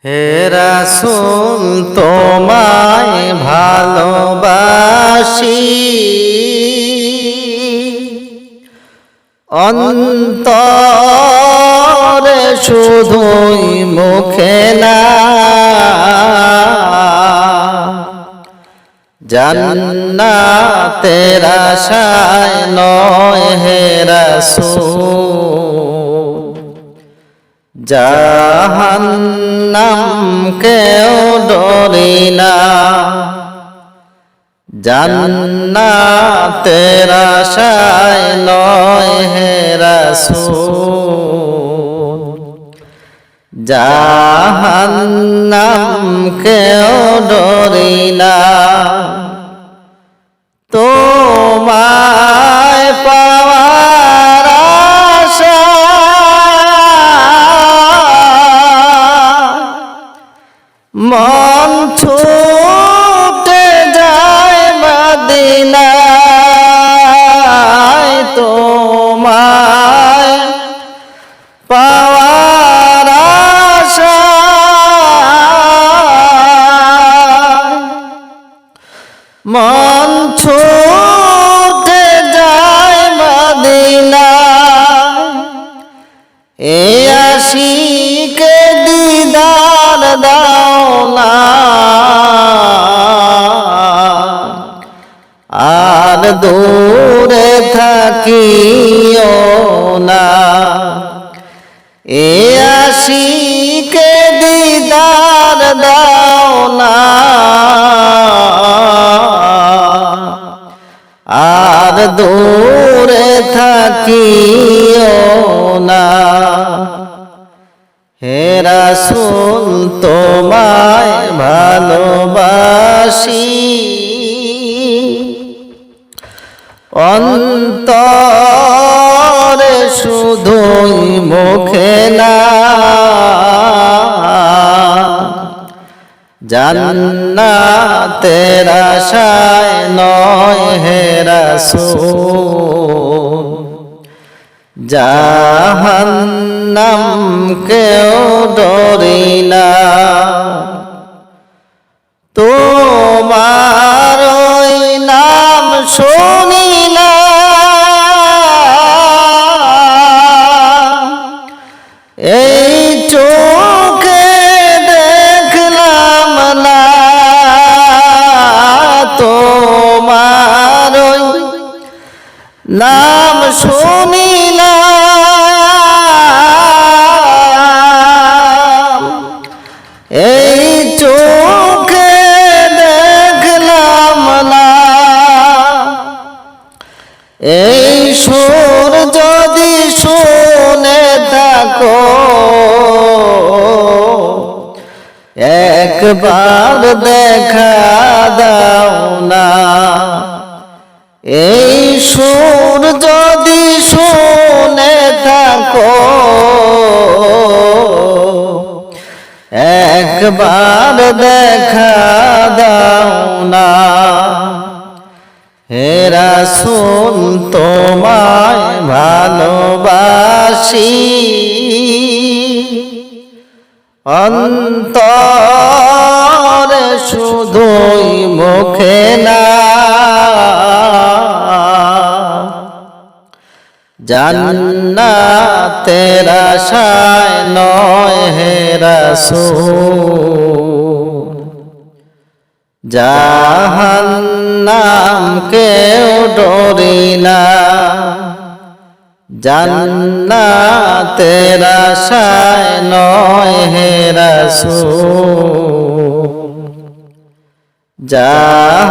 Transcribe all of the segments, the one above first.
হে রাসূল তোমায় ভালোবাসি, অন্তরে শুধুই মুখে না, জান্নাতের আশায় নয় হে রাসূল, জাহান্নাম কেও ডরি না। জান্নাতের আশায় নয় হে রাসূল, জাহান্নাম কেও ডরি না। তোমায় পাওয়ার মন ছুটে যায় মদিনায়, তোমায় পাওয়ার আশায় মন ছুটে যায় মদিনায়। এই আশিকে দিদার দাও না, আর দূরে থাকিও না। এই আশিকে দিদার দাও না, আর দূরে থাকিও না। হে রাসূল তোমায় ভালোবাসি, অন্তরে শুধুই মুখে না, জান্নাতের আশায় নয় হে রাসূল, জাহান্নাম কেও ডরি না। তোমার ওই নাম শুনিলাম, এই চোখে দেখলাম না। তোমার ওই নাম শুনিলাম, এই চোখে দেখলাম না। এই সুর যদি শুনে থাকো, একবার দেখা দাও না। এই সুর যদি শুনে থাকো, একবার দেখা দাও না। হে রাসূল তোমায় ভালোবাসি, অন্তরে শুধুই মুখে না, জান্নাতের আশায় নয় হে রাসূল, জাহান্নাম কেও ডরি না। জান্নাতের আশায় নয় হে রাসূল,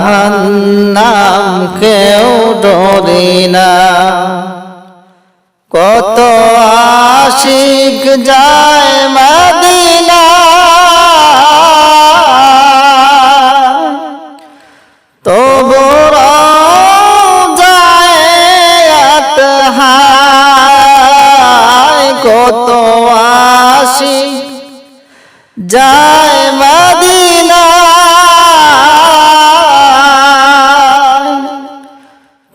জাহান্নাম কেও ডরি না। কত আশিক যায় মদিনা, তবু রওজাত হায়। কত আশিক যায় মদিনা,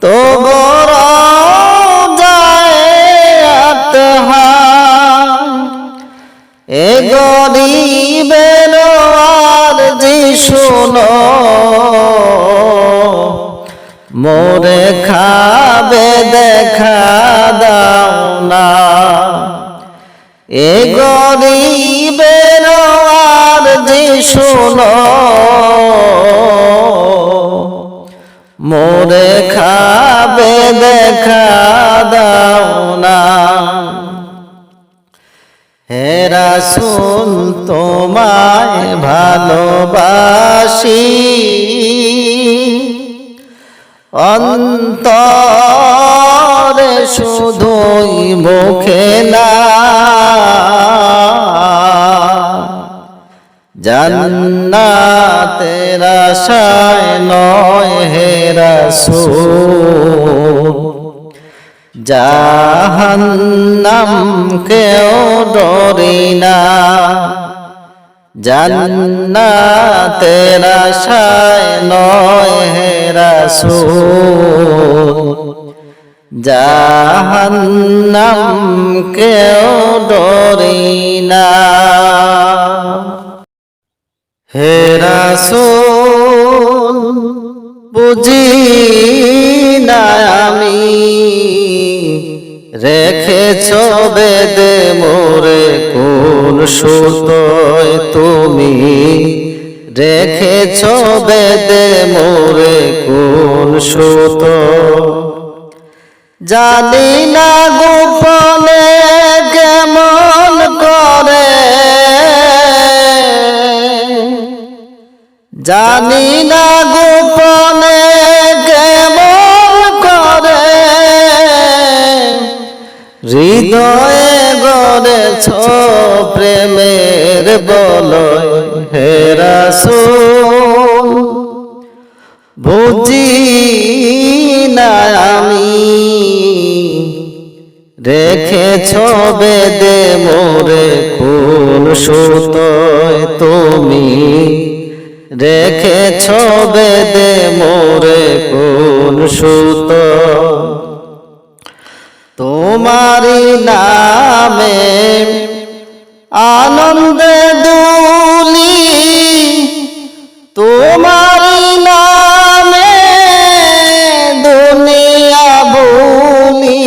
তবু রওজাত হায়। এ গরিব বেরোয়ার জি শুনো, মোরে খাবে দেখা দাও না। এ গরিবের আরজি শুনো, মোরে খাবে দেখা দাও না। হে রাসূল তোমায় ভালোবাসি, অন্তরে শুধুই মুখে না। জান্নাতের আশায় নয় হে রাসূল, জাহান্নাম কেও ডরি না। জান্নাতের আশায় নয় হে রাসূল, জাহান্নাম কেও ডরি না। হে রাসূল বুঝি না আমি, রেখেছ বেদে মোরে কোন সুতোয় তুমি, রেখেছ বেদে মোরে কোন সুতো। জানি না গোপনে কেমন করে, জানি না গোপনে কেমন করে, হৃদয়ে গড়েছ প্রেমের বলয় হে রাসূল। বুঝি না আমি, রেখেছ বেদে মোরে কোন সুতোয় তুমি, রেখেছ বেদে মোরে কোন সুতো। তোমারি নামে আনন্দে দুলি, তোমারি নামে দুনিয়া ভুলি,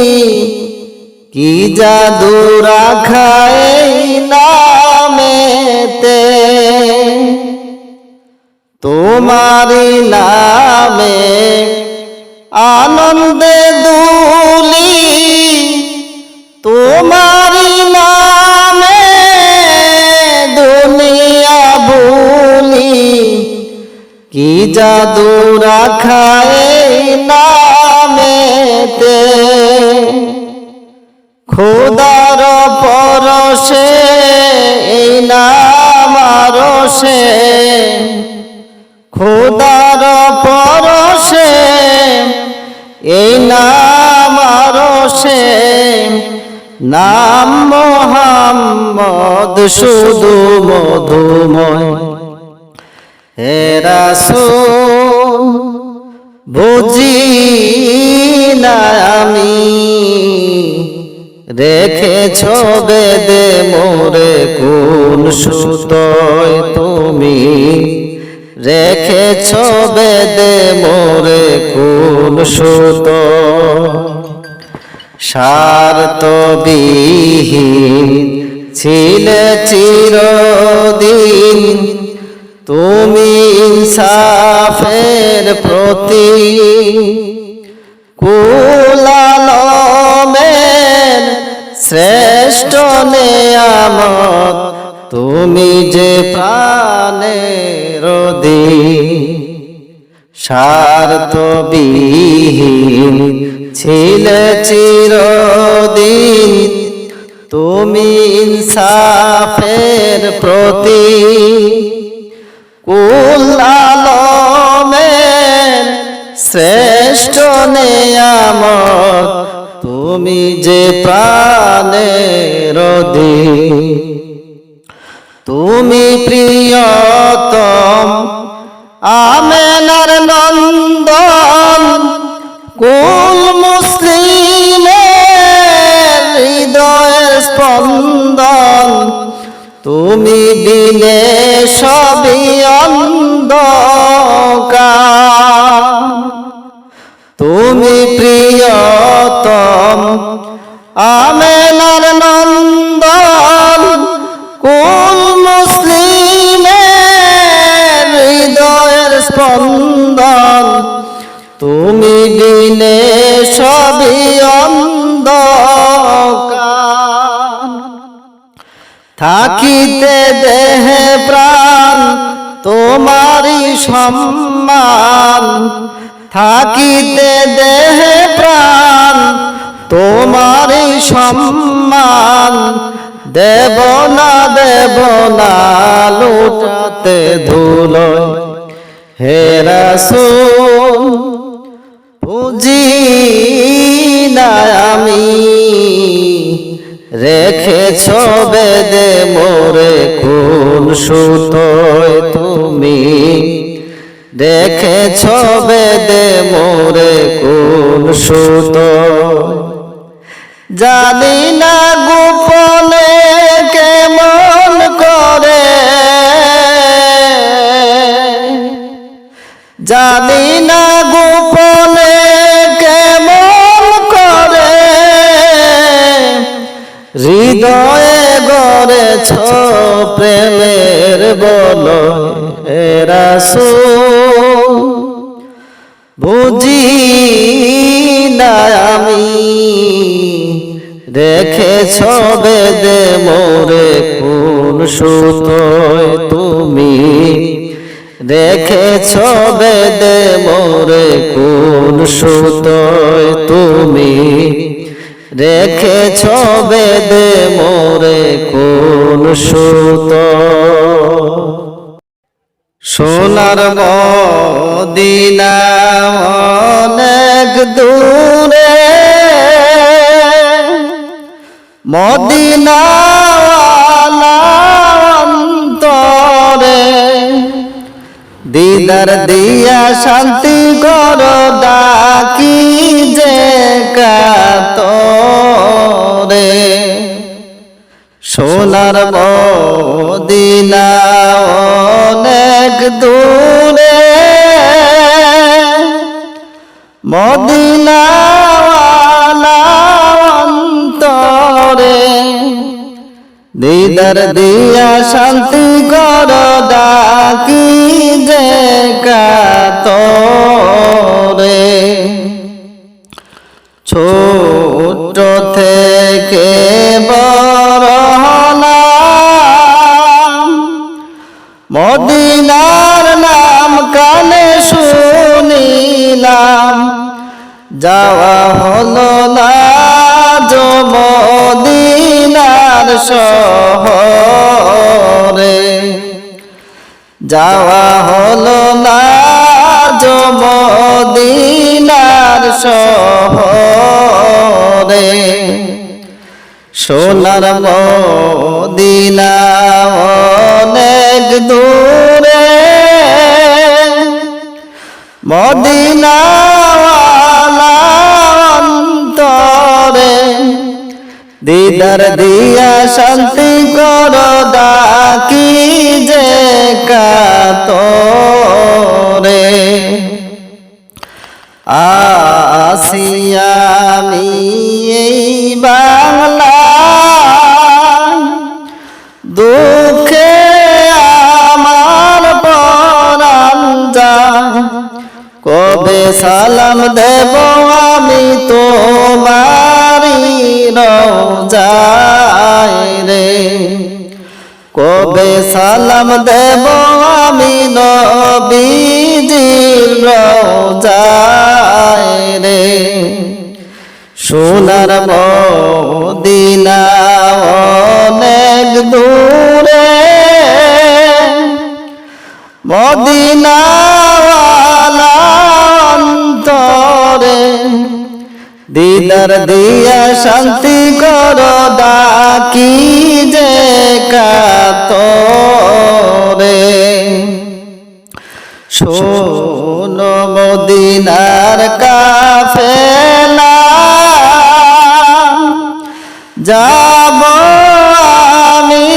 কি জাদু রাখা এই নামেতে। তোমারি নামে আনন্দে দুলি, তোমারি নামে দুনিয়া ভুলি, কি জাদু রাখা এই নামেতে। খোদার পরশে এই নাম আরশে, খোদার পরশে এই নাম আরশে, নাম মুহাম্মদ শুধু মধুময়। হে রাসূল বুঝি না আমি, রেখেছ বেদে মোরে কোন সুতোয় তুমি, রেখেছ বেদে মোরে কোন সুতো। স্বার্থবিহীন ছিলে চিরদিন তুমি ইনসাফের প্রতীক, কুল আলমের শ্রেষ্ঠ নেয়ামত তুমি যে প্রাণের দিক। স্বার্থবিহীন ছিলে চিরদিন তুমি ইনসাফের প্রতীক, কুল আলমের শ্রেষ্ঠ নেয়ামত তুমি যে প্রাণের দিক। তুমি প্রিয়তম আমেনার নন্দন, কুল মুসলিমের হৃদয়ের স্পন্দন, তুমি দিনে সবই অন্ধকার। তুমি প্রিয়তম আমেনার নন্দন, কুল মুসলিমের হৃদয়ের স্পন্দন। তুমি দিনে সবই অন্ধকার। থাকিতে দেহে প্রাণ তোমারই সম্মান, থাকিতে দেহে প্রাণ তোমারই সম্মান। দেব না লুটাতে ধুলোয় হে রাসূল, বুঝি না আমি রেখেছ বেদে মোরে কোন সুতোয়। তুমি রেখেছ বেদে মোরে কোন সুতোয়। জানি না গোপনে কেমন করে, জানি না গোপনে কেমন করে হৃদয়ে গড়েছ প্রেমের বলয়। হে রাসূল, বুঝি না আমি রেখেছ বেদে মোরে কোন সুতোয়। তুমি রেখেছ বেদে মোরে কোন সুতোয়। তুমি রেখেছ বেদে মোরে কোন সুতোয়। সোনার মদিনা অনেক দূরে, মদিনাওয়ালা অন্তরে দিদার দিয়া শান্তি করো ডাকি যে কাতরে। সোনার মদিনা অনেক দূরে, মদিনাওয়ালা অন্তরে দিদার দিয়া শান্তি করো ডাকি যে কাতরে। ছোট থেকে বড় হলাম, মদিনার নাম কানে শুনিলাম। যাওয়া হলো না মদিনার শহরে, যাওয়া হলো না মদিনার শহরে। সোনার মদিনা অনেক দূরে, মদিনাওয়ালা অন্তরে দিদার দিয়া শান্তি করো ডাকি যে কাতরে। আসিয়া আমি এই বাংলা দুঃখে আমার পরাণ যায়। কবে সালাম দেব আমি তোমারি রওজায় রে, কবে সালাম দেব আমি নবীজির রওজায় রে। সোনার মদিনা অনেক দূরে, মদিনাওয়ালা অন্তরে দিদার দিয়া শান্তি করো ডাকি যে কাতরে। শোনো মদিনার কাফেলা, যাব আমি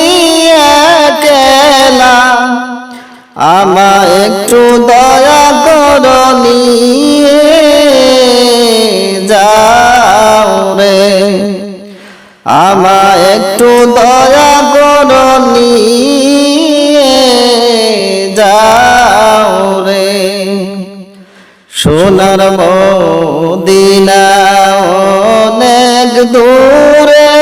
আমায় একটু দয়া করো নিয়ে যাও রে, আমায় একটু দয়া করো নিয়ে যাও রে। সোনার মদিনা অনেক দূরে,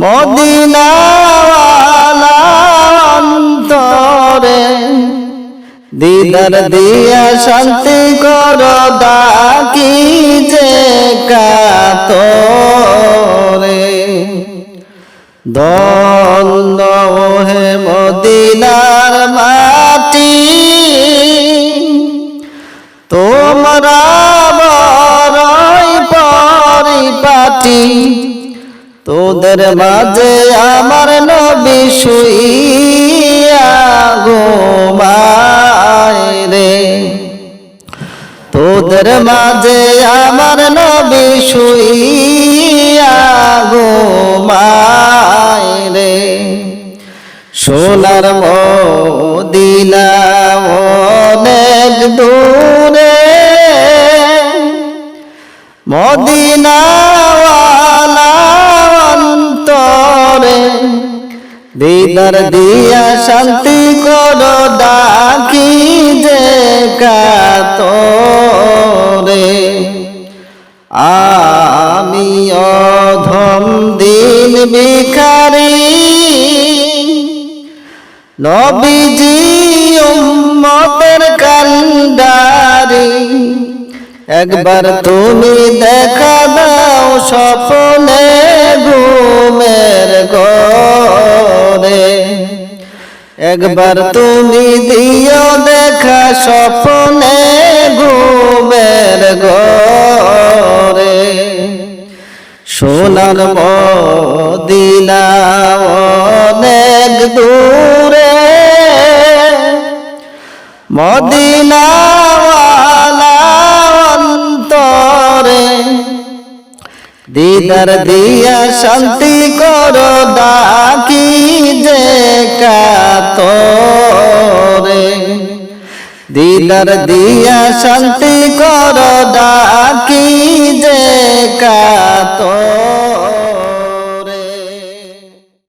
মদিনাওয়ালা অন্তরে দিদার দিয়া শান্তি করো ডাকি যে কাতরে। ধন্য হে মদিনার মাটি, তোমরা বড়ই পরিপাটি, তোদের মাঝে আমার নবী শুইয়া ঘুমায় রে, তোদের মাঝে আমার নবী শুইয়া ঘুমায় রে। সোনার মদিনা অনেক দূরে, মদিনাওয়ালা অন্তরে দিদার দিয়া শান্তি করো ডাকি যে কাতরে। আমি অধম দিন ভিখারি, নবীজি উম্মতের কান্ডারি, একবার তুমি দেখা দাও স্বপ্নে ঘুমের ঘরে, একবার তুমি দিও দেখা স্বপ্নে ঘুমের ঘরে। সোনার মদিনা অনেক দূরে, মদিনাওয়ালা অন্তরে দিদার দিয়া শান্তি করো ডাকি যে কাতরে। দিদার দিয়া শান্তি করো ডাকি যে কাতরে।